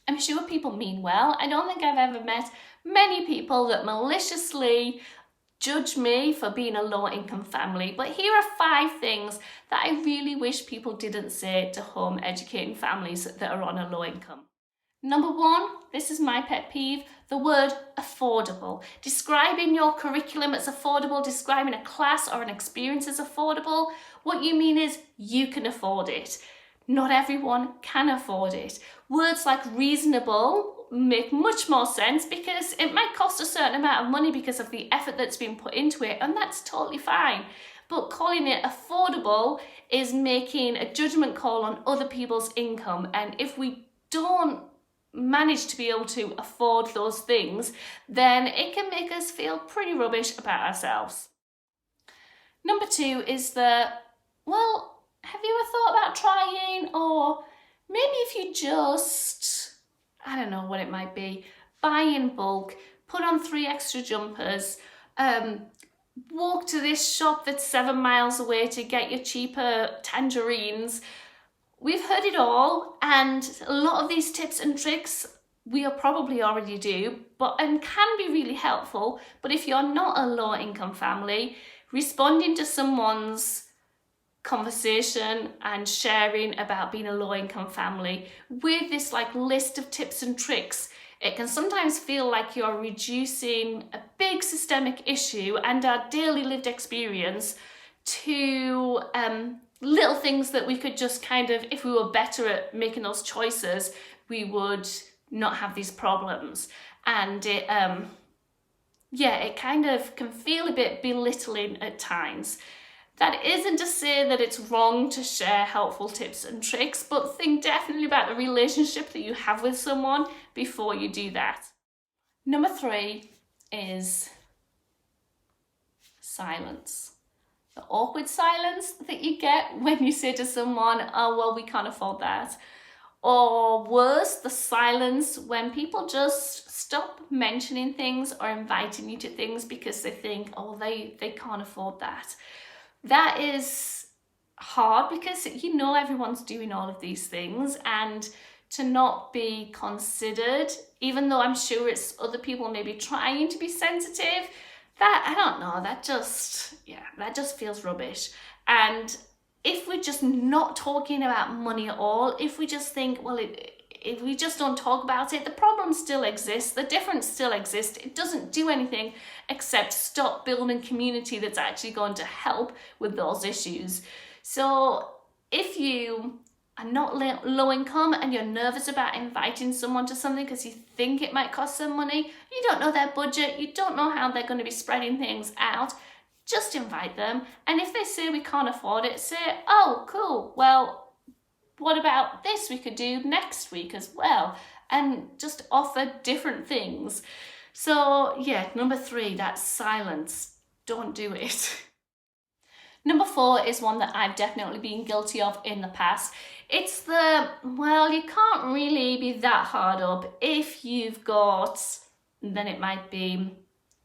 I'm sure people mean well. I don't think I've ever met many people that maliciously judge me for being a low-income family, but here are 5 things that I really wish people didn't say to home educating families that are on a low income. Number 1, this is my pet peeve, the word affordable. Describing your curriculum as affordable, describing a class or an experience as affordable, what you mean is you can afford it. Not everyone can afford it. Words like reasonable make much more sense because it might cost a certain amount of money because of the effort that's been put into it, and that's totally fine. But calling it affordable is making a judgment call on other people's income, and if we don't manage to be able to afford those things, then it can make us feel pretty rubbish about ourselves. Number 2 is well, have you ever thought about trying, or maybe if you just, I don't know what it might be, buy in bulk, put on 3 extra jumpers, walk to this shop that's 7 miles away to get your cheaper tangerines. We've heard it all, and a lot of these tips and tricks we'll probably already do, and can be really helpful. But if you're not a low income family, responding to someone's conversation and sharing about being a low income family with this list of tips and tricks, it can sometimes feel like you're reducing a big systemic issue and our daily lived experience to little things that we could just if we were better at making those choices, we would not have these problems. And it kind of can feel a bit belittling at times. That isn't to say that it's wrong to share helpful tips and tricks, but think definitely about the relationship that you have with someone before you do that. Number 3 is silence. The awkward silence that you get when you say to someone, oh, well, we can't afford that. Or worse, the silence when people just stop mentioning things or inviting you to things because they think, oh, they can't afford that. That is hard because everyone's doing all of these things, and to not be considered, even though I'm sure it's other people maybe trying to be sensitive, I don't know, that just feels rubbish. And if we're just not talking about money at all, if we just think, well, if we just don't talk about it, the problem still exists, the difference still exists, it doesn't do anything except stop building community that's actually going to help with those issues. So if you are not low income and you're nervous about inviting someone to something because you think it might cost them money, you don't know their budget, you don't know how they're going to be spreading things out, just invite them. And if they say we can't afford it, say, oh, cool, well, what about this we could do next week as well? And just offer different things. So number 3, that's silence. Don't do it. Number 4 is one that I've definitely been guilty of in the past. It's you can't really be that hard up if you've got, then it might be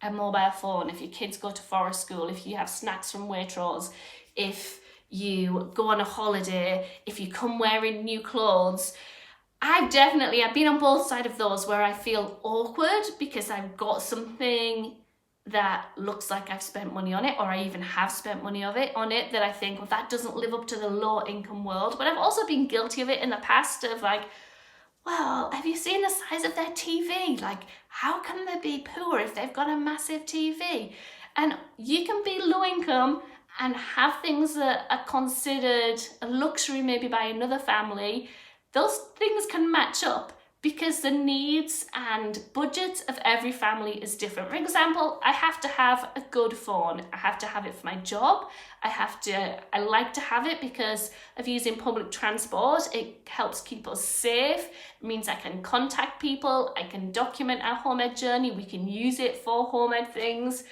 a mobile phone, if your kids go to forest school, if you have snacks from Waitrose, if you go on a holiday, if you come wearing new clothes. I've been on both sides of those where I feel awkward because I've got something that looks like I've spent money on it, or I even have spent money on it that I think, well, that doesn't live up to the low income world. But I've also been guilty of it in the past of well, have you seen the size of their TV? How can they be poor if they've got a massive TV? And you can be low income and have things that are considered a luxury maybe by another family. Those things can match up because the needs and budgets of every family is different. For example, I have to have a good phone. I have to have it for my job. I like to have it because of using public transport. It helps keep us safe. It means I can contact people. I can document our home ed journey. We can use it for home ed things.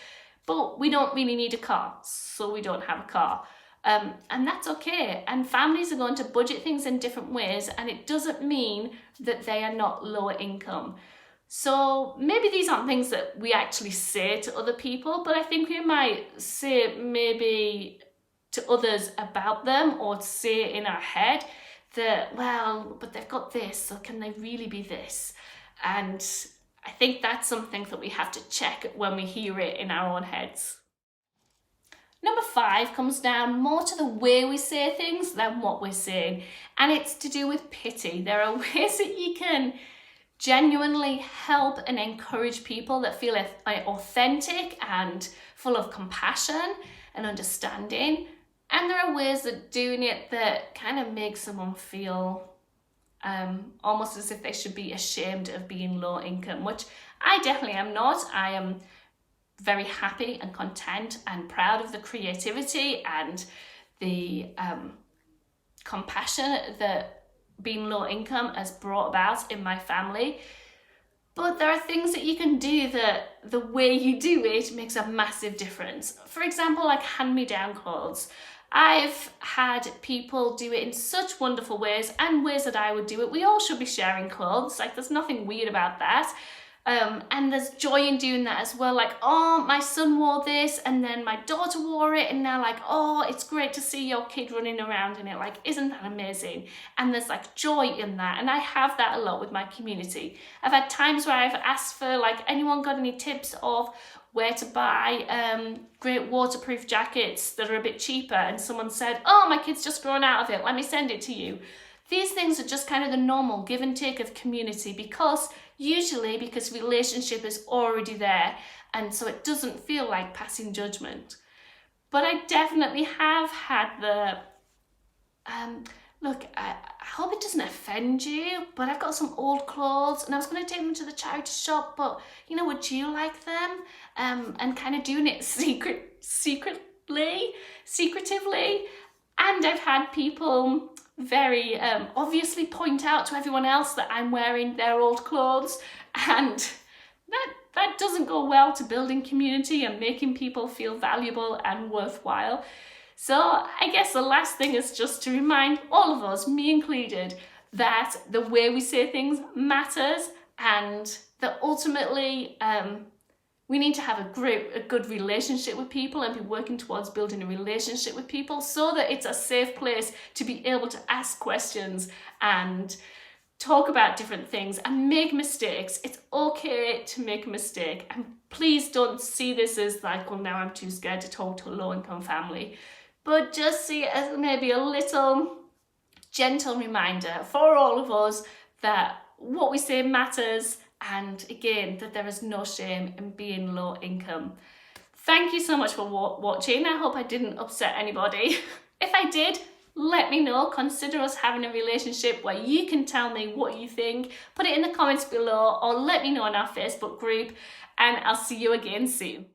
But we don't really need a car, so we don't have a car. And that's okay. And families are going to budget things in different ways, and it doesn't mean that they are not lower income. So maybe these aren't things that we actually say to other people, but I think we might say maybe to others about them, or say in our head that, well, but they've got this, so can they really be this? And I think that's something that we have to check when we hear it in our own heads. Number 5 comes down more to the way we say things than what we're saying, and it's to do with pity. There are ways that you can genuinely help and encourage people that feel authentic and full of compassion and understanding, and there are ways that doing it that kind of make someone feel almost as if they should be ashamed of being low income, which I definitely am not. I am very happy and content and proud of the creativity and the compassion that being low income has brought about in my family. But there are things that you can do that the way you do it makes a massive difference. For example, like hand-me-down clothes. I've had people do it in such wonderful ways and ways that I would do it. We all should be sharing clothes. Like, there's nothing weird about that. And there's joy in doing that as well. Like, oh, my son wore this and then my daughter wore it, and now like, oh, it's great to see your kid running around in it. Like, isn't that amazing? And there's like joy in that. And I have that a lot with my community. I've had times where I've asked for like, anyone got any tips of where to buy great waterproof jackets that are a bit cheaper? And someone said, oh, my kid's just grown out of it, let me send it to you. These things are just kind of the normal give and take of community, because relationship is already there, and so it doesn't feel like passing judgment. But I definitely have had the look, I hope it doesn't offend you, but I've got some old clothes and I was going to take them to the charity shop, but you know, would you like them? And kind of doing it secretively. And I've had people very obviously point out to everyone else that I'm wearing their old clothes, and that doesn't go well to building community and making people feel valuable and worthwhile. So I guess the last thing is just to remind all of us, me included, that the way we say things matters, and that ultimately we need to have a good relationship with people and be working towards building a relationship with people so that it's a safe place to be able to ask questions and talk about different things and make mistakes. It's okay to make a mistake, and please don't see this as like, well, now I'm too scared to talk to a low-income family, but just see it as maybe a little gentle reminder for all of us that what we say matters, and again, that there is no shame in being low income. Thank you so much for watching. I hope I didn't upset anybody. If I did, let me know. Consider us having a relationship where you can tell me what you think. Put it in the comments below, or let me know on our Facebook group, and I'll see you again soon.